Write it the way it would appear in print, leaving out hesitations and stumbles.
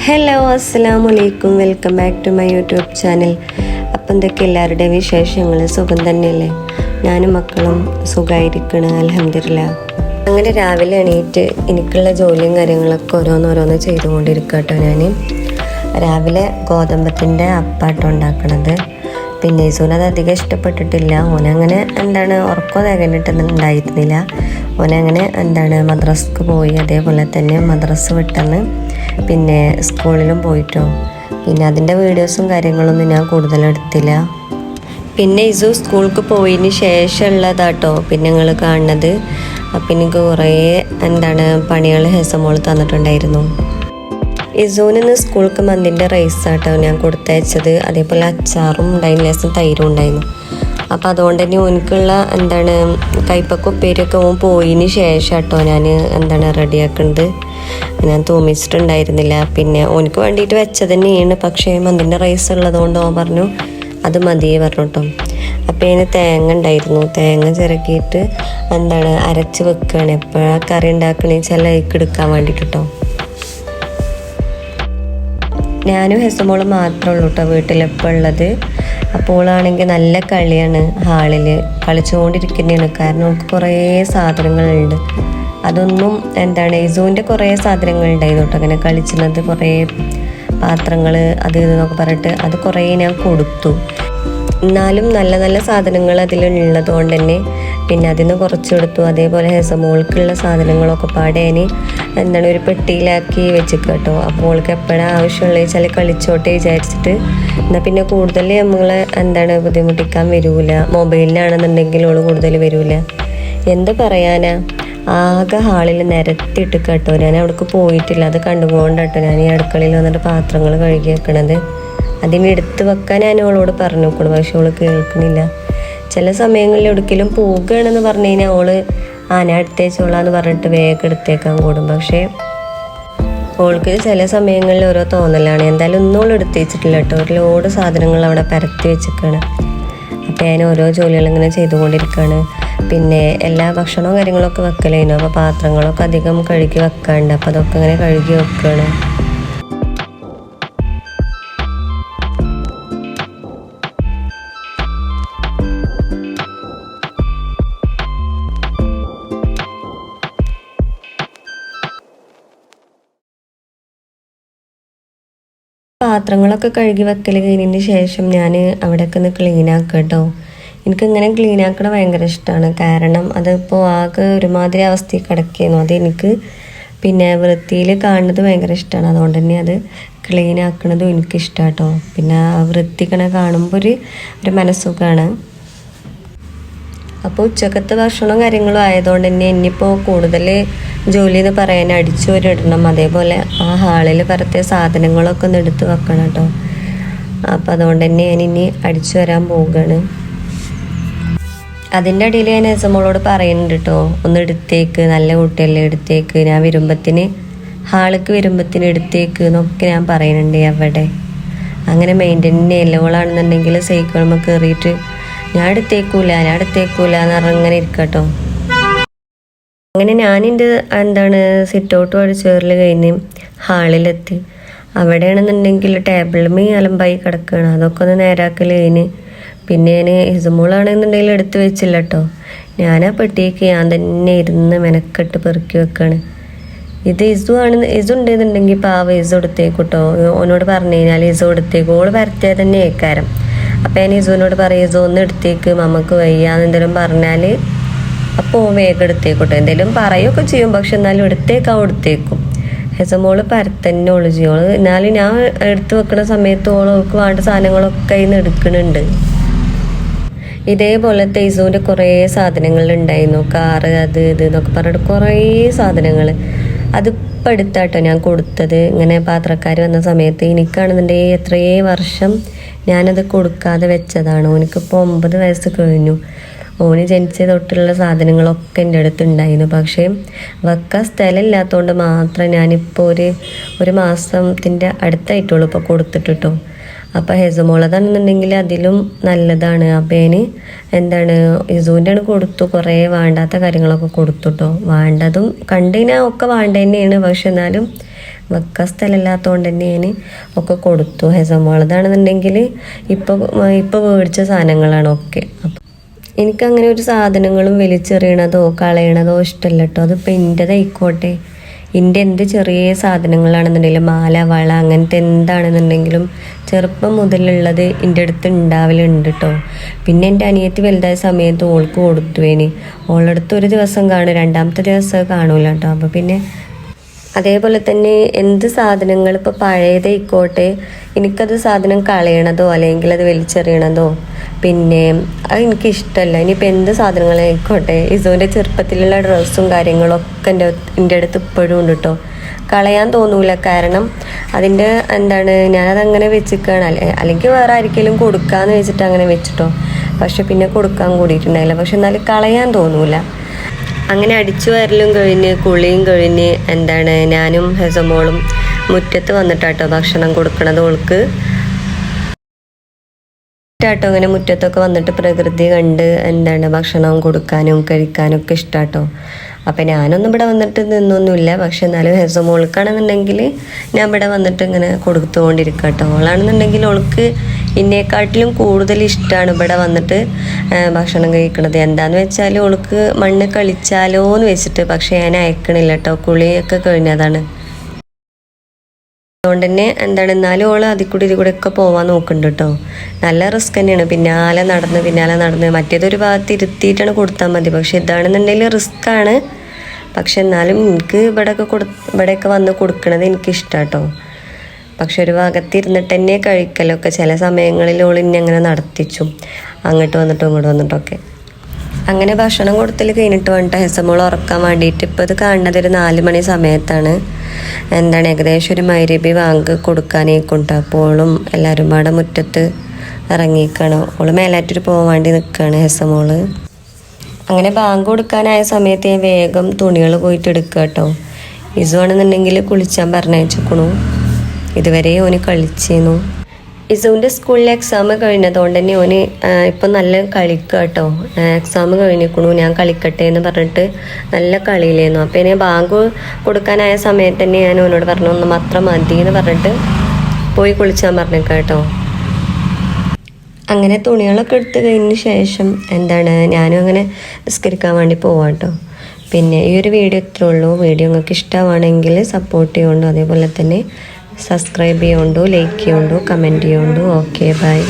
Hello അസ്സലാമു അലൈക്കും, welcome back to my YouTube channel. അപ്പം എന്തൊക്കെ എല്ലാവരുടെയും വിശേഷങ്ങൾ? സുഖം തന്നെയല്ലേ? ഞാനും മക്കളും സുഖമായിരിക്കണം, അൽഹംദുലില്ലാ. അങ്ങനെ രാവിലെ എണീറ്റ് എനിക്കുള്ള ജോലിയും കാര്യങ്ങളൊക്കെ ഓരോന്നോരോന്ന് ചെയ്തുകൊണ്ടിരിക്കുക കേട്ടോ. ഞാൻ രാവിലെ ഗോതമ്പത്തിൻ്റെ അപ്പാട്ടം ഉണ്ടാക്കണത്. പിന്നെ ഇസൂനത് അധികം ഇഷ്ടപ്പെട്ടിട്ടില്ല. ഓനങ്ങനെ ഉറക്കം തികഞ്ഞിട്ടുണ്ടായിരുന്നില്ല. ഓനങ്ങനെ മദ്രസക്ക് പോയി. അതേപോലെ തന്നെ മദ്രസ് വിട്ടെന്ന് പിന്നെ സ്കൂളിലും പോയിട്ടോ. പിന്നെ അതിൻ്റെ വീഡിയോസും കാര്യങ്ങളൊന്നും ഞാൻ കൂടുതലെടുത്തില്ല. പിന്നെ ഇസു സ്കൂൾക്ക് പോയതിന് ശേഷമുള്ളതാട്ടോ പിന്നെ നിങ്ങൾ കാണുന്നത്. അപ്പം എനിക്ക് കുറേ പണികൾ ഹെസമോൾ തന്നിട്ടുണ്ടായിരുന്നു. ഇസൂനിന്ന് സ്കൂൾക്ക് മന്തിൻ്റെ റൈസാട്ടോ ഞാൻ കൊടുത്തയച്ചത്. അതേപോലെ അച്ചാറും ഉണ്ടായിരുന്നു, ലേശം തൈരും ഉണ്ടായിരുന്നു. അപ്പം അതുകൊണ്ട് തന്നെ ഓനിക്കുള്ള കൈപ്പക്ക ഉപ്പേരിയൊക്കെ ഓൻ പോയതിന് ശേഷം കേട്ടോ ഞാൻ റെഡിയാക്കുന്നത്. ഞാൻ തൂമിച്ചിട്ടുണ്ടായിരുന്നില്ല. പിന്നെ ഓനിക്ക് വേണ്ടിയിട്ട് വെച്ചത് തന്നെയാണ്. പക്ഷേ മന്തിൻ്റെ റൈസ് ഉള്ളതുകൊണ്ട് ഓൻ പറഞ്ഞു അത് മതിയേ പറഞ്ഞു കേട്ടോ. അപ്പം അതിന് തേങ്ങ ഉണ്ടായിരുന്നു. തേങ്ങ ചിരക്കിയിട്ട് അരച്ച് വെക്കുകയാണ്. എപ്പോഴാണ് കറി ഉണ്ടാക്കണേ ചില എടുക്കാൻ വേണ്ടിയിട്ട് കേട്ടോ. ഞാനും ഹെസമോളും മാത്രമേ ഉള്ളൂ കേട്ടോ വീട്ടിലെപ്പോൾ ഉള്ളത്. അപ്പോളാണെങ്കിൽ നല്ല കളിയാണ്, ഹാളിൽ കളിച്ചുകൊണ്ടിരിക്കുന്നതാണ്. കാരണം നമുക്ക് കുറേ സാധനങ്ങളുണ്ട്. അതൊന്നും ഇസൂൻ്റെ കുറേ സാധനങ്ങളുണ്ടായിരുന്നു കേട്ടോ അങ്ങനെ കളിച്ചിരുന്നത്. കുറേ പാത്രങ്ങൾ അത് ഇതെന്നൊക്കെ പറഞ്ഞിട്ട് അത് കുറേ ഞാൻ കൊടുത്തു. എന്നാലും നല്ല നല്ല സാധനങ്ങൾ അതിലുള്ളത് കൊണ്ട് തന്നെ പിന്നെ അതിൽ നിന്ന് കുറച്ചെടുത്തു. അതേപോലെ ഹെസമോൾക്കുള്ള സാധനങ്ങളൊക്കെ പാടേന് ഒരു പെട്ടിയിലാക്കി വെച്ചിട്ട് കേട്ടോ. അപ്പോൾ ഓൾക്ക് എപ്പോഴാണ് ആവശ്യമുള്ളത് വെച്ചാൽ കളിച്ചോട്ടെ വിചാരിച്ചിട്ട്. എന്നാൽ പിന്നെ കൂടുതൽ നമ്മളെ ബുദ്ധിമുട്ടിക്കാൻ വരൂല. മൊബൈലിലാണെന്നുണ്ടെങ്കിൽ ഓൾ കൂടുതൽ വരൂല. എന്ത് പറയാനാ, ആകെ ഹാളിൽ നിരത്തിയിട്ട് കേട്ടോ. ഞാൻ അവിടേക്ക് പോയിട്ടില്ല. അത് കണ്ടുകൊണ്ട് കേട്ടോ ഞാൻ ഈ അടുക്കളയിൽ വന്നിട്ട് പാത്രങ്ങൾ കഴുകി വെക്കണത്. അതിനെടുത്ത് വെക്കാൻ ഞാൻ അവളോട് പറഞ്ഞു നോക്കണം, പക്ഷെ അവൾ കേൾക്കുന്നില്ല. ചില സമയങ്ങളിൽ എവിടേക്കെങ്കിലും പോകുകയാണെന്ന് പറഞ്ഞു കഴിഞ്ഞാൽ അവള് ഞാൻ എടുത്തേച്ചോളാന്ന് പറഞ്ഞിട്ട് വേഗം എടുത്തേക്കാൻ കൂടും. പക്ഷേ അവൾക്ക് ചില സമയങ്ങളിൽ ഓരോ തോന്നലാണ്. എന്തായാലും ഒന്നും അവൾ എടുത്തേച്ചിട്ടില്ല കേട്ടോ. ഒരു ലോഡ് സാധനങ്ങൾ അവിടെ പരത്തി വെച്ചിരിക്കുകയാണ്. അപ്പം ഞാൻ ഓരോ ജോലികളിങ്ങനെ ചെയ്തുകൊണ്ടിരിക്കുകയാണ്. പിന്നെ എല്ലാ ഭക്ഷണവും കാര്യങ്ങളൊക്കെ വെക്കലായിരുന്നു. അപ്പോൾ പാത്രങ്ങളൊക്കെ അധികം കഴുകി വെക്കാണ്ട്. അപ്പോൾ അതൊക്കെ ഇങ്ങനെ കഴുകി വെക്കുകയാണ്. പാത്രങ്ങളൊക്കെ കഴുകി വെക്കൽ കഴിഞ്ഞതിന് ശേഷം ഞാൻ അവിടെയൊക്കെ ഒന്ന് ക്ലീൻ ആക്കുക കേട്ടോ. എനിക്കിങ്ങനെ ക്ലീൻ ആക്കണത് ഭയങ്കര ഇഷ്ടമാണ്. കാരണം അതിപ്പോൾ ആകെ ഒരുമാതിരി അവസ്ഥയിൽ കിടക്കുന്നു. അതെനിക്ക് പിന്നെ വൃത്തിയിൽ കാണുന്നത് ഭയങ്കര ഇഷ്ടമാണ്. അതുകൊണ്ട് തന്നെ അത് ക്ലീൻ ആക്കണതും എനിക്കിഷ്ടമാണ് കേട്ടോ. പിന്നെ വൃത്തിക്കണ കാണുമ്പോൾ ഒരു മനസ്സുഖമാണ്. അപ്പോൾ ഉച്ചക്കത്തെ ഭക്ഷണവും കാര്യങ്ങളും ആയതുകൊണ്ട് തന്നെ ഇനിയിപ്പോൾ കൂടുതൽ ജോലി എന്ന് പറയാൻ അടിച്ചുവരിടണം. അതേപോലെ ആ ഹാളിൽ പരത്തിയ സാധനങ്ങളൊക്കെ ഒന്ന് എടുത്ത് വെക്കണം കേട്ടോ. അപ്പോൾ അതുകൊണ്ട് തന്നെ ഞാൻ ഇനി അടിച്ചു വരാൻ പോവുകയാണ്. അതിൻ്റെ ഇടയിൽ ഞാൻ ഹെസമോളോട് പറയുന്നുണ്ട് കേട്ടോ, ഒന്ന് എടുത്തേക്ക്, നല്ല കുട്ടിയല്ലേ, എടുത്തേക്ക്, ഞാൻ ഹാളിക്ക് വരുമ്പത്തിന് എടുത്തേക്ക് എന്നൊക്കെ ഞാൻ പറയുന്നുണ്ട്. എവിടെ അങ്ങനെ മെയിൻ്റെനൻസ് എല്ലോളാണെന്നുണ്ടെങ്കിൽ സൈക്കിളുമ്പോൾ കയറിയിട്ട് ഞാൻ എടുത്തേക്കൂല എന്ന് പറഞ്ഞങ്ങനെ ഇരിക്കട്ടോ. അങ്ങനെ ഞാനെൻ്റെ സിറ്റ് ഔട്ട് അടിച്ചേറിൽ കഴിഞ്ഞ് ഹാളിലെത്തി. അവിടെയാണെന്നുണ്ടെങ്കിൽ ടേബിളിൽ അലമ്പായി കിടക്കുകയാണ്. അതൊക്കെ ഒന്ന് നേരാക്കൽ കഴിഞ്ഞ് പിന്നെ ഞാൻ ഹിസമോളാണെന്നുണ്ടെങ്കിൽ എടുത്ത് വെച്ചില്ല കേട്ടോ. ഞാൻ ആ പെട്ടിക്ക് ഞാൻ തന്നെ ഇരുന്ന് മെനക്കെട്ട് പെറുക്കി വെക്കുകയാണ്. ഇത് ഇസു ഉണ്ടെന്നുണ്ടെങ്കിൽ പാവ ഇസു എടുത്തേക്കൂട്ടോ. ഓനോട് പറഞ്ഞു കഴിഞ്ഞാൽ ഇസു എടുത്തേക്കും. ഓള് വരത്തിയാൽ തന്നെ ഏക്കാരം. അപ്പം ഞാൻ ഇസുവിനോട് പറയും, ഇസു ഒന്ന് എടുത്തേക്ക്, മമ്മക്ക് വയ്യാന്ന് എന്തെങ്കിലും പറഞ്ഞാൽ അപ്പോൾ വേഗം എടുത്തേക്കോട്ടെ. എന്തെങ്കിലും പറയുകയൊക്കെ ചെയ്യും, പക്ഷെ എന്നാലും എടുത്തേക്കും. ഹെസമോള് പരത്തന്നെ ഓള് ചെയ്യും. എന്നാലും ഞാൻ എടുത്ത് വെക്കുന്ന സമയത്ത് ഓൾക്ക് വേണ്ട സാധനങ്ങളൊക്കെ കയ്യിൽ നിന്ന് എടുക്കുന്നുണ്ട്. ഇതേപോലത്തെ ഇസുവിൻ്റെ കുറേ സാധനങ്ങളുണ്ടായിരുന്നു. കാറ് അത് ഇത് എന്നൊക്കെ പറഞ്ഞിട്ട് കുറേ സാധനങ്ങൾ. അതിപ്പോൾ എടുത്താട്ടോ ഞാൻ കൊടുത്തത്. ഇങ്ങനെ പാത്രക്കാർ വന്ന സമയത്ത് എനിക്കാണെന്നുണ്ടെങ്കിൽ എത്രയേ വർഷം ഞാനത് കൊടുക്കാതെ വെച്ചതാണ്. ഓനിക്കിപ്പോൾ 9 വയസ്സ് കഴിഞ്ഞു. ഓന് ജനിച്ച തൊട്ടുള്ള സാധനങ്ങളൊക്കെ എൻ്റെ അടുത്ത് ഉണ്ടായിരുന്നു. പക്ഷേ വെക്കാൻ സ്ഥലമില്ലാത്തതുകൊണ്ട് മാത്രം ഞാനിപ്പോൾ ഒരു മാസത്തിൻ്റെ അടുത്തായിട്ടുള്ളൂ ഇപ്പോൾ കൊടുത്തിട്ടോ. അപ്പോൾ ഹെസമോളതാണെന്നുണ്ടെങ്കിൽ അതിലും നല്ലതാണ്. അപ്പോൾ എന്താണ് ഇസൂൻ്റെ ആണ് കൊടുത്തു, കുറേ വേണ്ടാത്ത കാര്യങ്ങളൊക്കെ കൊടുത്തു കേട്ടോ. വേണ്ടതും കണ്ടുകഴിഞ്ഞാൽ ഒക്കെ വേണ്ട തന്നെയാണ്, പക്ഷെ എന്നാലും വെക്കാൻ സ്ഥലമില്ലാത്തതുകൊണ്ട് തന്നെയാണ് ഒക്കെ കൊടുത്തു. ഹെസമോളതാണെന്നുണ്ടെങ്കിൽ ഇപ്പോൾ മേടിച്ച സാധനങ്ങളാണ് ഒക്കെ. അപ്പം എനിക്കങ്ങനെ ഒരു സാധനങ്ങളും വലിച്ചെറിയണതോ കളയണതോ ഇഷ്ടമല്ല കേട്ടോ. അതിപ്പോൾ എൻ്റെതായിക്കോട്ടെ, എൻ്റെ എന്ത് ചെറിയ സാധനങ്ങളാണെന്നുണ്ടെങ്കിലും മാല വള അങ്ങനത്തെ എന്താണെന്നുണ്ടെങ്കിലും ചെറുപ്പം മുതലുള്ളത് എൻ്റെ അടുത്ത് ഉണ്ടാവലുണ്ട് കേട്ടോ. പിന്നെ എൻ്റെ അനിയത്തി വലുതായ സമയത്ത് ഓൾക്ക് കൊടുത്തുവേന്. ഓളടുത്ത് ഒരു ദിവസം കാണും, രണ്ടാമത്തെ ദിവസം കാണൂല കേട്ടോ. അപ്പോൾ പിന്നെ അതേപോലെ തന്നെ എന്ത് സാധനങ്ങൾ ഇപ്പോൾ പഴയതായിക്കോട്ടെ, എനിക്കത് സാധനം കളയണതോ അല്ലെങ്കിൽ അത് വലിച്ചെറിയണതോ പിന്നെ അത് എനിക്കിഷ്ടമല്ല. ഇനിയിപ്പോൾ എന്ത് സാധനങ്ങളായിക്കോട്ടെ, ഇസോൻ്റെ ചെറുപ്പത്തിലുള്ള ഡ്രസ്സും കാര്യങ്ങളൊക്കെ എൻ്റെ അടുത്ത് ഇപ്പോഴും ഉണ്ട് കേട്ടോ. കളയാൻ തോന്നൂല, കാരണം അതിൻ്റെ എന്താണ് ഞാനതങ്ങനെ വെച്ചിരിക്കുകയാണ്. അല്ലെങ്കിൽ വേറെ ആർക്കെങ്കിലും കൊടുക്കാമെന്ന് വെച്ചിട്ട് അങ്ങനെ വെച്ചിട്ടോ. പക്ഷെ പിന്നെ കൊടുക്കാൻ കൂടിയിട്ടുണ്ടായില്ല. പക്ഷെ എന്നാലും കളയാൻ തോന്നൂല. അങ്ങനെ അടിച്ചു വരലും കഴിഞ്ഞ് കുളിയും കഴിഞ്ഞ് എന്താണ് ഞാനും ഹെസമോളും മുറ്റത്ത് വന്നിട്ടാട്ടോ ഭക്ഷണം കൊടുക്കണത് ഓൾക്ക്. ഇഷ്ടാട്ടോ അങ്ങനെ മുറ്റത്തൊക്കെ വന്നിട്ട് പ്രകൃതി കണ്ട് എന്താണ് ഭക്ഷണം കൊടുക്കാനും കഴിക്കാനും ഒക്കെ ഇഷ്ടാട്ടോ. അപ്പം ഞാനൊന്നും ഇവിടെ വന്നിട്ട് നിന്നൊന്നുമില്ല, പക്ഷെ എന്നാലും ഹെസമോൾക്കാണെന്നുണ്ടെങ്കിൽ ഞാൻ ഇവിടെ വന്നിട്ട് ഇങ്ങനെ കൊടുത്തുകൊണ്ടിരിക്കുക കേട്ടോ. ഓളാണെന്നുണ്ടെങ്കിൽ ഓൾക്ക് എന്നെക്കാട്ടിലും കൂടുതൽ ഇഷ്ടമാണ് ഇവിടെ വന്നിട്ട് ഭക്ഷണം കഴിക്കണത്. എന്താന്ന് വെച്ചാൽ ഓൾക്ക് മണ്ണ് കളിച്ചാലോ എന്ന് വെച്ചിട്ട്, പക്ഷെ ഞാൻ അയക്കണില്ല കേട്ടോ. കുളിയൊക്കെ കഴിഞ്ഞതാണ്. അതുകൊണ്ട് തന്നെ എന്താണ് എന്നാലും ഓള് അതിൽ കൂടി ഒക്കെ പോവാൻ നോക്കുന്നുണ്ട് കേട്ടോ. നല്ല റിസ്ക് തന്നെയാണ്, പിന്നാലെ നടന്ന് മറ്റേതൊരു ഭാഗത്ത് ഇരുത്തിയിട്ടാണ് കൊടുത്താൽ മതി. പക്ഷെ ഇതാണെന്നുണ്ടെങ്കിൽ റിസ്ക്കാണ്. പക്ഷെ എന്നാലും എനിക്ക് ഇവിടെയൊക്കെ വന്ന് കൊടുക്കണത് എനിക്കിഷ്ടം കേട്ടോ. പക്ഷെ ഒരു ഭാഗത്ത് ഇരുന്നിട്ട് തന്നെ കഴിക്കലൊക്കെ ചില സമയങ്ങളിൽ ഓൾ ഇന്നെ അങ്ങനെ നടത്തിച്ചു, അങ്ങോട്ട് വന്നിട്ടും ഇങ്ങോട്ട് വന്നിട്ടൊക്കെ. അങ്ങനെ ഭക്ഷണം കൊടുത്തൽ കഴിഞ്ഞിട്ട് വന്നിട്ട് ഹെസമോൾ ഉറക്കാൻ വേണ്ടിയിട്ട് ഇപ്പോൾ ഇത് കാണുന്നത് ഒരു 4 മണി സമയത്താണ്. എന്താണ് ഏകദേശം ഒരു മഗ്‌രിബ് വാങ്ക് കൊടുക്കാനേക്കുണ്ട്. അപ്പോഴും എല്ലാവരും പാടെ മുറ്റത്ത് ഇറങ്ങിയിരിക്കുകയാണ്. ഓള് മേലാറ്റൂർ പോകാൻ വേണ്ടി നിൽക്കുകയാണ് ഹെസമോള്. അങ്ങനെ ബാങ്ക് കൊടുക്കാനായ സമയത്ത് ഞാൻ വേഗം തുണികൾ പോയിട്ട് എടുക്കുക കേട്ടോ. ഇസു ആണെന്നുണ്ടെങ്കിൽ കുളിച്ചാൻ പറഞ്ഞയച്ചിരിക്കണു. ഇതുവരെ ഓന് കളിച്ചിരുന്നു. ഇസുവിൻ്റെ സ്കൂളിലെ എക്സാം കഴിഞ്ഞതുകൊണ്ട് തന്നെ ഓന് ഇപ്പം നല്ല കളിക്കുക കേട്ടോ. എക്സാം കഴിഞ്ഞിരിക്കണു, ഞാൻ കളിക്കട്ടെ എന്ന് പറഞ്ഞിട്ട് നല്ല കളിയിലായിരുന്നു. അപ്പോൾ ഇനി ബാങ്ക് കൊടുക്കാനായ സമയത്ത് തന്നെ ഞാൻ ഓനോട് പറഞ്ഞു ഒന്ന് മാത്രം മതി എന്ന് പറഞ്ഞിട്ട് പോയി കുളിച്ചാൻ പറഞ്ഞേക്കാം കേട്ടോ. അങ്ങനെ തുണികളൊക്കെ എടുത്ത് കഴിഞ്ഞ ശേഷം എന്താണ് ഞാനും അങ്ങനെ നിസ്കരിക്കാൻ വേണ്ടി പോവാം കേട്ടോ. പിന്നെ ഈ ഒരു വീഡിയോ ഇത്രേ ഉള്ളൂ. വീഡിയോ നിങ്ങൾക്ക് ഇഷ്ടമാണെങ്കിൽ സപ്പോർട്ട് ചെയ്യുന്നുണ്ടോ, അതേപോലെ തന്നെ സബ്സ്ക്രൈബ് ചെയ്യുന്നുണ്ടോ, ലൈക്ക് ചെയ്യുന്നുണ്ടോ, കമൻറ്റ് ചെയ്യുന്നുണ്ടോ. Okay bye.